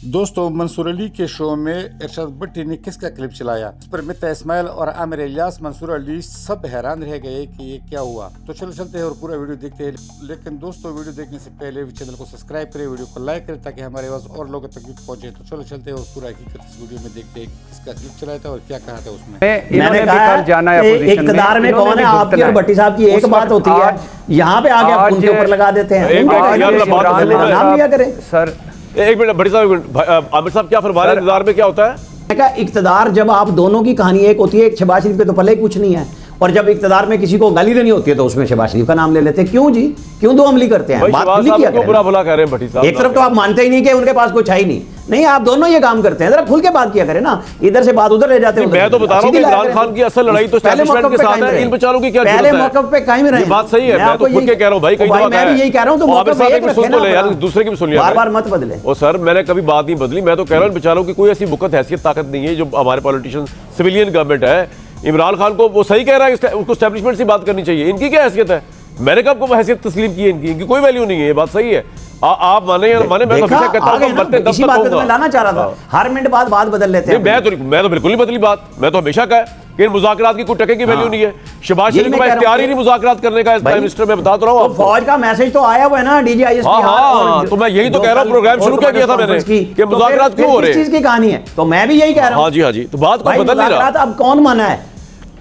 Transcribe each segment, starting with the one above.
दोस्तों, मंसूर अली के शो में इरशाद भट्टी ने किसका क्लिप चलाया, इस पर मित्ता इस्माइल और आमिर इलियास मंसूर अली सब हैरान रह गए कि ये क्या हुआ। तो चलो चलते हैं और पूरा वीडियो देखते हैं। लेकिन दोस्तों, वीडियो देखने से पहले चैनल को सब्सक्राइब करें, वीडियो को लाइक करें ताकि हमारे आवाज और लोगों तक पहुंचे। तो चलो चलते हैं और पूरा हकीकत इस वीडियो में देखते हैं किसका क्लिप चलाया था और क्या कहा था उसमें। मैंने कहा इक़्तिदार में कौन है, आपकी और भट्टी साहब की एक बात होती है, यहाँ पे आगे आप उनके ऊपर लगा देते हैं। नाम लिया करें सर। एक मिनट भट्टी साहब, आमिर साहब क्या फरमा रहे हैं, इंतजार में क्या होता है? इक़्तिदार जब आप दोनों की कहानी एक होती है, एक शहबाज शरीफ पे तो पहले कुछ नहीं है, और जब इक़्तिदार में किसी को गाली देनी होती है तो उसमें शहबाज शरीफ का नाम ले लेते हैं। क्यों जी, क्यों दो अमली करते हैं? बात खुली किया करें। बुरा भला कह रहे हैं भट्टी साहब। एक तरफ तो आप मानते ही नहीं कि उनके पास कुछ है ही नहीं, आप दोनों ये काम करते हैं। जरा खुल के बात किया करें ना, इधर से बात उधर ले जाते हैं। मैं तो बता रहा हूं कि इमरान खान की असल लड़ाई तो एस्टैब्लिशमेंट के साथ है, इन बेचारों की क्या जरूरत है? पहले मौके पे कायम रहे। बात सही है, मैं तो खुद के कह रहा हूं भाई, कहीं तो मैं भी यही कह रहा हूं। तो आमिर साहब एक सुन तो ले यार, दूसरे की भी सुन लिया, बार-बार मत बदले। ओ सर, मैंने कभी बात नहीं बदली। मैं तो कह रहा हूं बेचारों की कोई ऐसी बुकत हैसियत ताकत नहीं है जो हमारे पॉलिटिशियन सिविलियन गवर्नमेंट है। इमरान खान को वो सही कह रहा है, उसको एस्टैब्लिशमेंट से बात करनी चाहिए। इनकी क्या हैसियत है? मैंने कब को हैसियत तस्लीम की है इनकी कोई वैल्यू नहीं है। ये बात सही है, आप माने या माने, मैं तो हमेशा कहता हूं मरते दम तक कहूंगा। मैं लाना चाह रहा था, हर मिनट बाद बात बदल लेते हैं। मैं तो बिल्कुल नहीं बदली बात। मैं तो हमेशा कहा कि मुज़ाकरात की कोई टके की वैल्यू नहीं है। शहबाज शरीफ का इख्तियार ही नहीं मुज़ाकरात करने का, प्राइम मिनिस्टर। मैं बता तो रहा हूं, फौज का मैसेज तो आया हुआ है ना, डीजीआईएसपी। हां, तो मैं यही तो कह रहा हूं, प्रोग्राम शुरू क्या किया था मैंने कि मुज़ाकरात क्यों हो रहे हैं, इस चीज की कहानी है। तो मैं भी यही कह रहा हूं। हां जी, तो बात को बदल नहीं रहा। अब कौन माना है?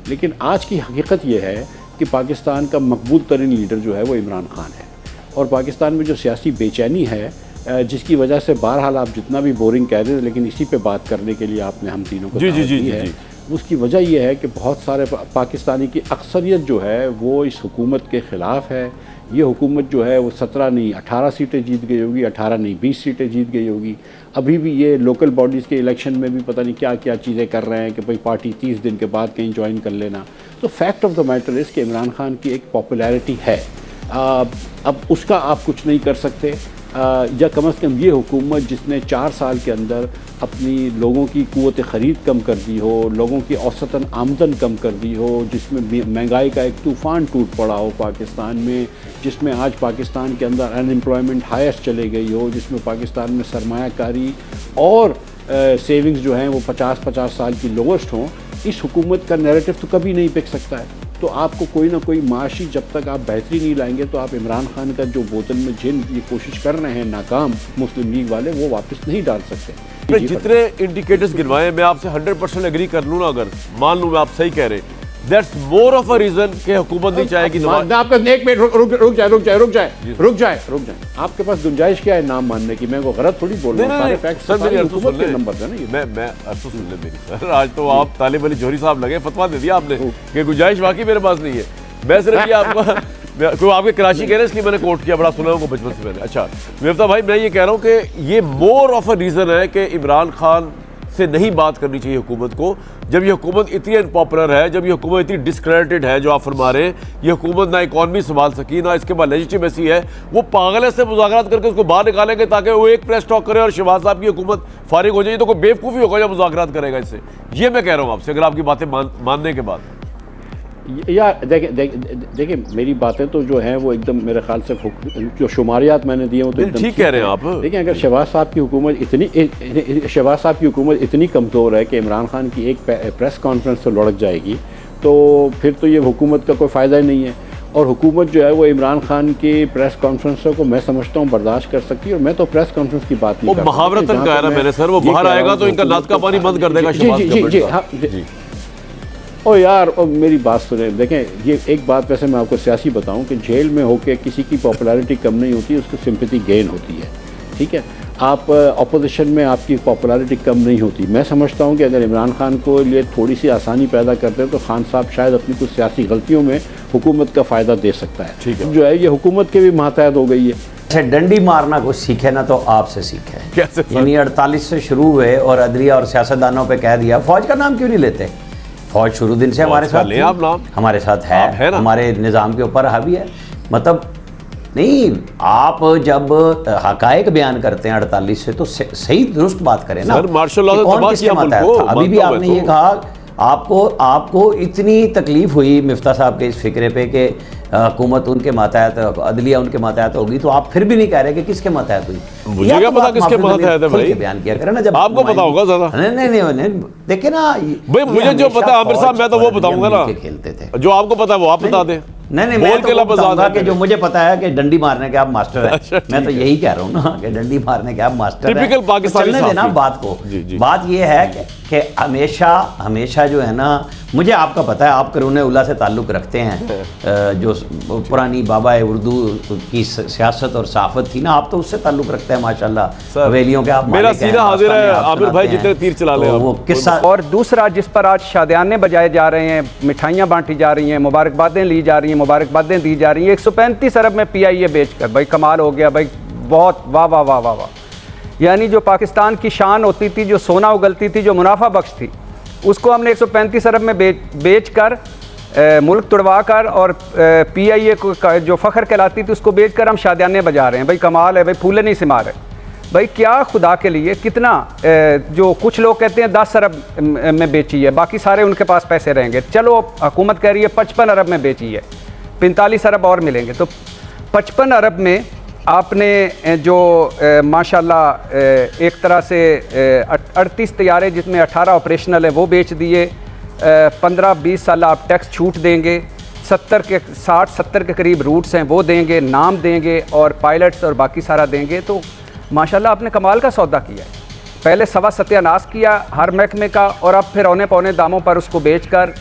लेकिन आज की हकीकत यह है कि पाकिस्तान का मकबूल तरीन लीडर जो है वो इमरान खान है, और पाकिस्तान में जो सियासी बेचैनी है, जिसकी वजह से बहरहाल आप जितना भी बोरिंग कह रहे हैं, लेकिन इसी पे बात करने के लिए आपने हम तीनों को दावत दी है। उसकी वजह यह है कि बहुत सारे पाकिस्तानी की अक्सरियत जो है वो इस हुकूमत के ख़िलाफ़ है। ये हुकूमत जो है वो 17 नहीं 18 सीटें जीत गई होगी, 18 नहीं 20 सीटें जीत गई होगी। अभी भी ये लोकल बॉडीज़ के इलेक्शन में भी पता नहीं क्या क्या चीज़ें कर रहे हैं कि भाई पार्टी 30 दिन के बाद कहीं ज्वाइन कर लेना। तो fact of the matter is कि इमरान खान की एक पॉपुलैरिटी है। अब उसका आप कुछ नहीं कर सकते, या कम अज़ कम ये हुकूमत जिसने 4 साल के अंदर अपनी लोगों की क़ुव्वत ख़रीद कम कर दी हो, लोगों की औसतन आमदन कम कर दी हो, जिसमें महंगाई का एक तूफ़ान टूट पड़ा हो पाकिस्तान में, जिसमें आज पाकिस्तान के अंदर अनएम्प्लॉयमेंट हाईएस्ट चले गई हो, जिसमें पाकिस्तान में सरमायाकारी और सेविंग्स जो हैं वो 50-50 साल की लोवेस्ट हों, इस हुकूमत का नैरेटिव तो कभी नहीं बिक सकता है। तो आपको कोई ना कोई माशी, जब तक आप बेहतरी नहीं लाएंगे तो आप इमरान खान का जो बोतल में जिन ये कोशिश कर रहे हैं नाकाम मुस्लिम लीग वाले, वो वापस नहीं डाल सकते। जितने इंडिकेटर्स गिनवाए, मैं आपसे 100% एग्री कर लूँ ना, अगर मान लूँ मैं आप सही कह रहे हैं, that's more of a reason कि हुकूमत नहीं चाहेगी। आपका एक मिनट रुक जाए। आपके पास गुंजाइश क्या है नाम मानने की? मैं वो गलत थोड़ी बोल रहा हूं, सारे फैक्ट्स सर मेरी हुकूमत के नंबर है ना ये। मैं अर्सो सुन ले मेरी सर। आज तो आप तालिब अली जोहरी साहब लगे, फतवा दे दिया आपने कि गुंजाइश वाकई मेरे पास नहीं है। मैं सिर्फ ये आपको आपके कराची कह रहे हैं इसलिए मैंने कोट किया, बड़ा सुना उनको बचपन से मैंने। अच्छा मिफ्ता भाई, मैं ये कह रहा हूँ कि ये मोर ऑफ अ रीजन है कि इमरान खान से नहीं बात करनी चाहिए हुकूमत को। जब ये हुकूमत इतनी अनपॉपुलर है, जब ये हुकूमत इतनी डिस्क्रेडिटेड है, जो आप फरमा रहे हैं, ये हुकूमत ना इकॉनमी संभाल सकी, ना इसके बाद लेजिटिमेसी है, वो पागल है से मुज़ाकरात करके उसको बाहर निकालेंगे ताकि वो एक प्रेस टॉक करे और शहबाज साहब की हुकूमत फारिग हो जाए। तो कोई बेवकूफ़ी होगा जब मुज़ाकरात करेगा इससे। ये मैं कह रहा हूँ आपसे, अगर आपकी बातें मानने के बाद। यार देखिए मेरी बातें तो जो हैं वो एकदम मेरे ख्याल से जो शुमारियात मैंने दिए वो तो एकदम ठीक कह रहे हैं आप। लेकिन अगर शहबाज साहब की हुकूमत इतनी कमज़ोर है कि इमरान खान की एक प्रेस कॉन्फ्रेंस तो लुढ़क जाएगी, तो फिर तो ये हुकूमत का कोई फ़ायदा ही नहीं है। और हुकूमत जो है वो इमरान खान की प्रेस कॉन्फ्रेंसों को मैं समझता हूँ बर्दाश्त कर सकती है। और मैं तो प्रेस कॉन्फ्रेंस की बात नहीं कर रहा, महावरतन कह रहा मैंने सर, वो बाहर आएगा तो इनका नाद का पानी बंद कर देगा। जी। ओ यार, और मेरी बात सुने, देखें ये एक बात वैसे मैं आपको सियासी बताऊं कि जेल में होकर किसी की पॉपुलैरिटी कम नहीं होती, उसको सिंपैथी गेन होती है। ठीक है, आप अपोजिशन में आपकी पॉपुलैरिटी कम नहीं होती। मैं समझता हूं कि अगर इमरान खान को लिए थोड़ी सी आसानी पैदा करते हैं तो खान साहब शायद अपनी कुछ सियासी गलतियों में हुकूमत का फ़ायदा दे सकता है। ठीक है, जो है ये हुकूमत के भी मातहत हो गई है। डंडी मारना कुछ सीखे ना तो आपसे सीखे। यानी 48 से शुरू हुए और अदलिया और सियासतदानों पर कह दिया। फौज का नाम क्यों नहीं लेते? फौज शुरू दिन से हमारे साथ हमारे साथ है, हमारे निज़ाम के ऊपर हावी है। मतलब नहीं, आप जब हकायक बयान करते हैं 48 से तो सही दुरुस्त बात करें ना। कौन किसके मातहत था? अभी भी आपने ये कहा आपको इतनी तकलीफ हुई मिफ्ता साहब के इस फिक्रे पे कि हुकूमत उनके मातहत, अदलिया उनके मातहत होगी, तो आप फिर भी नहीं कह रहे कि किसके मातहत हुई। मुझे क्या पता किसके मातहत है भाई, बयान किया करें ना, जब आपको पता होगा ज़्यादा। नहीं, देखिए ना भाई, मुझे जो पता आमिर साहब, मैं तो वो बताऊंगा ना, खेलते थे। जो आपको पता है वो आप बता दें। नहीं, बोल मैं के तो लफ्ज़ बताऊंगा आते कि जो मुझे पता है कि डंडी मारने के आप मास्टर हैं। अच्छा, मैं तो यही कह रहा हूँ ना कि डंडी मारने के आप मास्टर हैं। टिपिकल पाकिस्तानी तो चलने देना साथी। बात को। जी। बात ये है कि हमेशा जो है ना, मुझे आपका पता है आप करून उला से ताल्लुक़ रखते हैं, जो पुरानी बाबा उर्दू की सियासत और सहाफ़त थी ना, आप तो उससे ताल्लुक़ रखते हैं माशाल्लाह। हवेलियों के आप मेरा सीना हाजिर है, आमिर भाई जितने तीर चला ले, वो किस्सा। और दूसरा जिस पर आज शादियाने बजाए जा रहे हैं, मिठाइयाँ बांटी जा रही हैं, मुबारकबादें ली जा रही हैं, मुबारकबादें दी जा रही हैं 135 अरब में PIA बेचकर, भाई कमाल हो गया भाई, बहुत वाह वाह वाह वाह वाह। यानी जो पाकिस्तान की शान होती थी, जो सोना उगलती थी, जो मुनाफा बख्श थी, उसको हमने 135 अरब में बेच कर मुल्क तुड़वा कर, और PIA को जो फ़ख्र कहलाती थी उसको बेच कर हम शादियाने बजा रहे हैं। भाई कमाल है भाई, फूले नहीं सिमा रहे भाई, क्या खुदा के लिए कितना। जो कुछ लोग कहते हैं 10 अरब में बेची है, बाकी सारे उनके पास पैसे रहेंगे। चलो हुकूमत कह रही है 55 अरब में बेची है, 45 अरब और मिलेंगे, तो 55 अरब में आपने जो माशाल्लाह एक तरह से 38 तैयारे जिसमें 18 ऑपरेशनल है वो बेच दिए। 15-20 साल आप टैक्स छूट देंगे, 60-70 के करीब रूट्स हैं वो देंगे, नाम देंगे, और पायलट्स और बाकी सारा देंगे। तो माशाल्लाह आपने कमाल का सौदा किया है। पहले सवा सत्यानाश किया हर महकमे का, और अब फिर औने पौने दामों पर उसको बेचकर,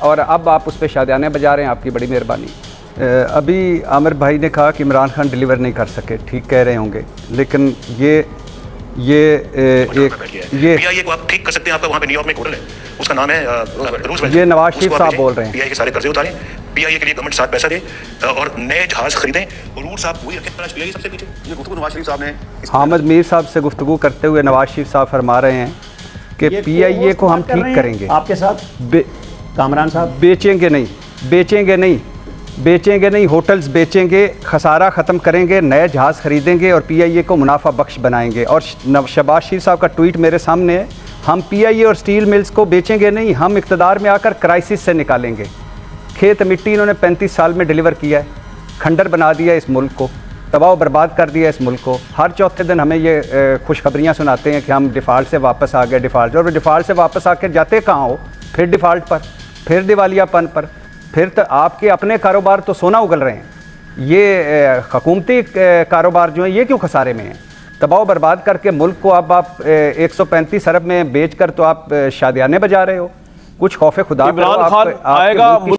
और अब आप उस पर शादियाने बजा रहे हैं। आपकी बड़ी मेहरबानी। अभी आमिर भाई ने कहा कि इमरान खान डिलीवर नहीं कर सके, ठीक कह रहे होंगे, लेकिन ये PIA को आप ठीक कर सकते हैं। आपका वहाँ पे न्यूयॉर्क में एक होटल है, उसका नाम है रूजवेल्ट। ये नवाज शरीफ साहब बोल रहे हैं। PIA के सारे कर्जे उतारें, PIA के लिए गवर्नमेंट साथ पैसा दे, और नए जहाज खरीदें, और रूट्स आप वही रखें। PIA सबसे पीछे ये गुफ्तगू नवाज शरीफ साहब ने हामिद मीर साहब से गुफ्तगू करते हुए नवाज शरीफ साहब फरमा रहे हैं कि PIA को हम ठीक करेंगे। आपके साथ कामरान साहब बेचेंगे नहीं, होटल्स बेचेंगे, खसारा ख़त्म करेंगे, नए जहाज़ खरीदेंगे और PIA को मुनाफा बख्श बनाएंगे। और शहबाज शरीफ साहब का ट्वीट मेरे सामने है, हम PIA और स्टील मिल्स को बेचेंगे नहीं, हम इक़्तिदार में आकर क्राइसिस से निकालेंगे। खेत मिट्टी इन्होंने 35 साल में डिलीवर किया है, खंडर बना दिया इस मुल्क को, तबाह बर्बाद कर दिया इस मुल्क को। हर चौथे दिन हमें ये खुशखबरियाँ सुनाते हैं कि हम डिफ़ाल्ट से वापस आ गए, और डिफ़ाल्ट से वापस आकर जाते कहाँ हो, फिर डिफ़ाल्ट पर, फिर दिवालियापन पर, फिर तो आपके अपने कारोबार तो सोना उगल रहे हैं। ये हुकूमती कारोबार जो हैं ये क्यों खसारे में हैं? तबाह बर्बाद करके मुल्क को अब आप 135 अरब में बेच कर तो आप शादियाने बजा रहे हो। कुछ खौफ खुदा करो। इमरान खान आएगा।